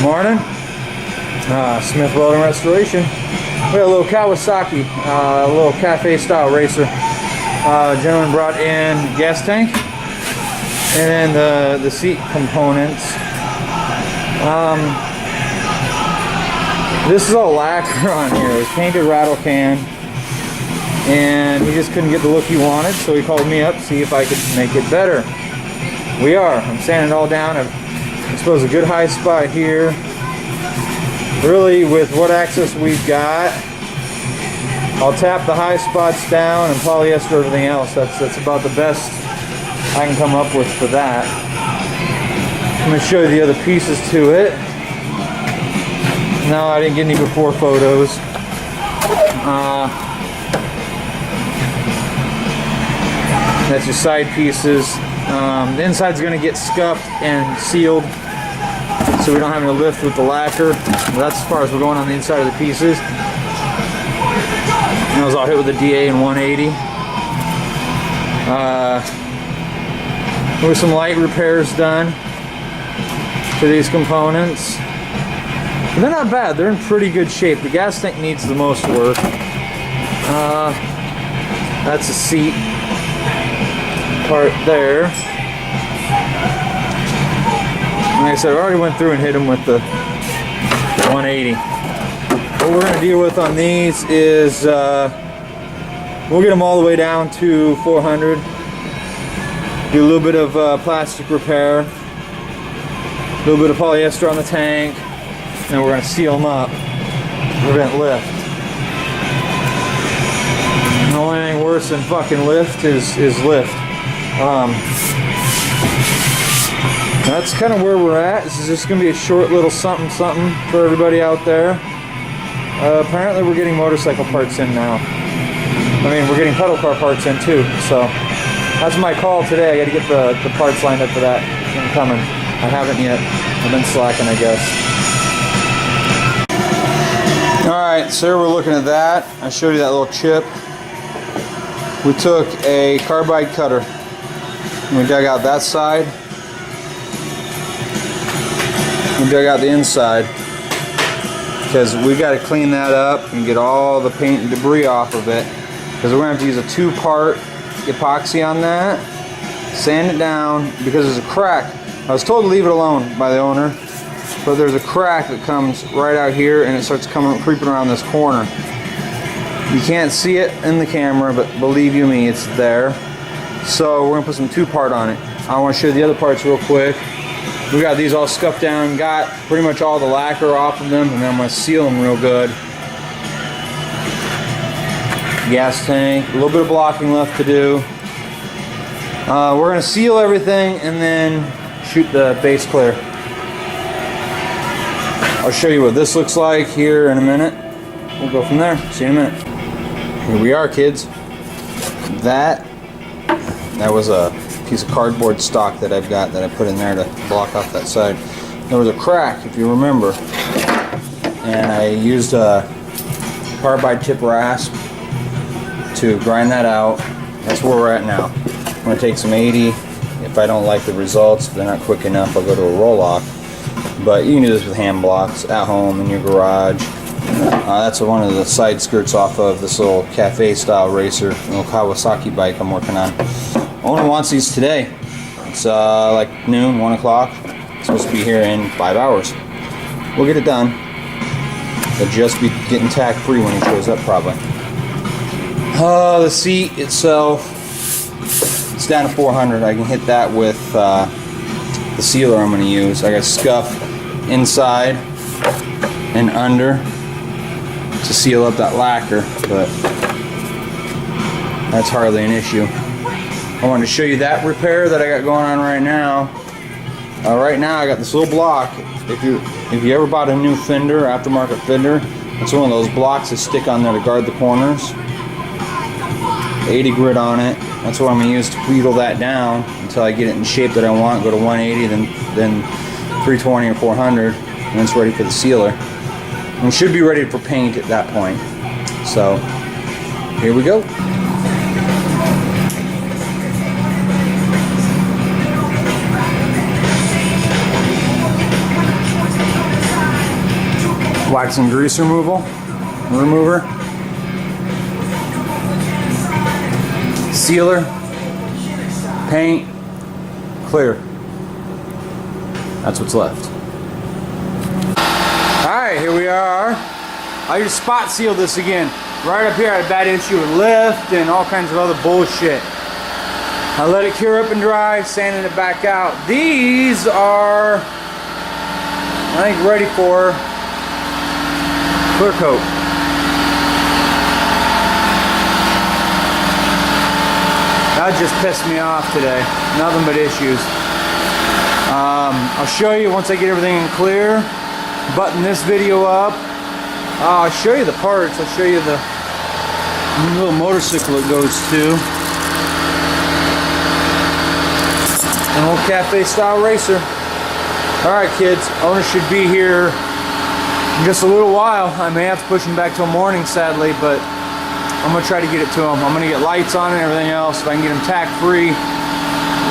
Morning. Smith Welding Restoration. We got a little Kawasaki, a little cafe style racer. Gentleman brought in gas tank and then the seat components. This is all lacquer on here. It was painted rattle can, and he just couldn't get the look he wanted, so he called me up to see if I could make it better. We are. I'm sanding it all down. I've exposed a good high spot here. Really, with what access we've got, I'll tap the high spots down and polyester everything else. That's about the best I can come up with for that. I'm going to show you the other pieces to it. No, I didn't get any before photos. That's your side pieces. The inside's going to get scuffed and sealed, so we don't have any lift with the lacquer. That's as far as we're going on the inside of the pieces. And those all hit with a DA and 180. There were some light repairs done to these components. And they're not bad. They're in pretty good shape. The gas tank needs the most work. That's a seat part there. Like I said, I already went through and hit them with the 180. What we're going to deal with on these is we'll get them all the way down to 400. Do a little bit of plastic repair, a little bit of polyester on the tank, and we're going to seal them up, prevent lift. The only thing worse than fucking lift is lift. That's kind of where we're at. This is just going to be a short little something for everybody out there. Apparently we're getting motorcycle parts in now. I mean, we're getting pedal car parts in too, so that's my call today. I got to get the parts lined up for that. I'm coming. I haven't yet. I've been slacking, I guess. Alright, so we're looking at that. I showed you that little chip. We took a carbide cutter and we dug out that side. We dug out the inside because we got to clean that up and get all the paint and debris off of it, because we're going to have to use a 2-part epoxy on that, sand it down, because there's a crack. I was told to leave it alone by the owner, but there's a crack that comes right out here and it starts creeping around this corner. You can't see it in the camera, but believe you me, it's there. So we're going to put some 2-part on it. I want to show you the other parts real quick. We got these all scuffed down, got pretty much all the lacquer off of them, and then I'm going to seal them real good. Gas tank, a little bit of blocking left to do. We're going to seal everything and then shoot the base clear. I'll show you what this looks like here in a minute. We'll go from there. See you in a minute. Here we are, kids. That was a piece of cardboard stock that I've got that I put in there to block off that side. There was a crack, if you remember, and I used a carbide tip rasp to grind that out. That's where we're at now. I'm going to take some 80. If I don't like the results, if they're not quick enough, I'll go to a roll-off. But you can do this with hand blocks at home in your garage. That's one of the side skirts off of this little cafe style racer, little Kawasaki bike I'm working on. Owner wants these today. It's like noon, 1 o'clock. It's supposed to be here in 5 hours. We'll get it done. It'll just be getting tack free when he shows up, probably. The seat itself, it's down to 400. I can hit that with the sealer I'm going to use. I got scuff inside and under to seal up that lacquer, but that's hardly an issue. I wanted to show you that repair that I got going on right now. Right now I got this little block. If you ever bought a new fender, aftermarket fender, it's one of those blocks that stick on there to guard the corners. 80 grit on it. That's what I'm going to use to wheedle that down until I get it in shape that I want. Go to 180, then 320 or 400, and it's ready for the sealer. And should be ready for paint at that point. So here we go. wax and grease remover. Sealer, paint, clear. That's what's left. Alright, here we are. I just spot sealed this again. Right up here I had a bad issue with lift and all kinds of other bullshit. I let it cure up and dry, sanding it back out. These are, I think, ready for clear coat. That just pissed me off today. Nothing but issues. I'll show you once I get everything in clear. Button this video up. I'll show you the parts. I'll show you the little motorcycle it goes to. An old cafe style racer. Alright kids, owner should be here in just a little while. I may have to push him back till morning sadly, but I'm going to try to get it to him. I'm going to get lights on and everything else. If I can get him tack free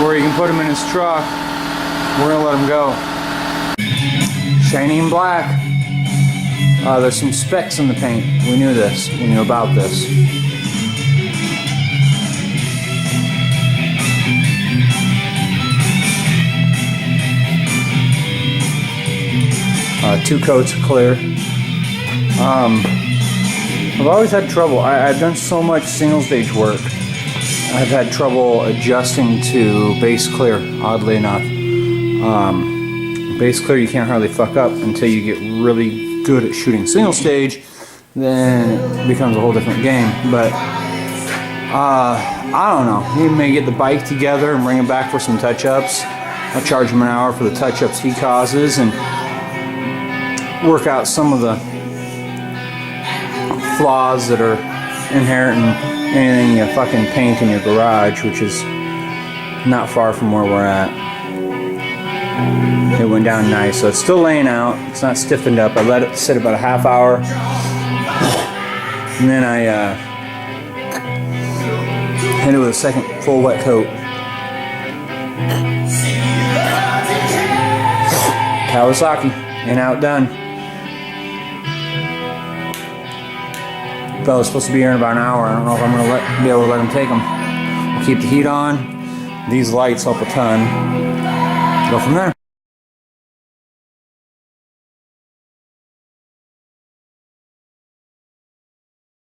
where he can put him in his truck, we're going to let him go. Shiny and black. There's some specks in the paint. We knew this. We knew about this. Two coats of clear. I've always had trouble. I've done so much single stage work. I've had trouble adjusting to base clear, oddly enough. Base clear you can't hardly fuck up until you get really good at shooting single stage. Then it becomes a whole different game. But I don't know. He may get the bike together and bring him back for some touch-ups. I'll charge him an hour for the touch-ups he causes and work out some of the flaws that are inherent in anything you fucking paint in your garage, which is not far from where we're at. It went down nice, so it's still laying out. It's not stiffened up. I let it sit about a half hour, and then I hit it with a second full wet coat. Kawasaki, and outdone. Fella's supposed to be here in about an hour. I don't know if I'm going to be able to let him take them. We'll keep the heat on. These lights help a ton. Go from there.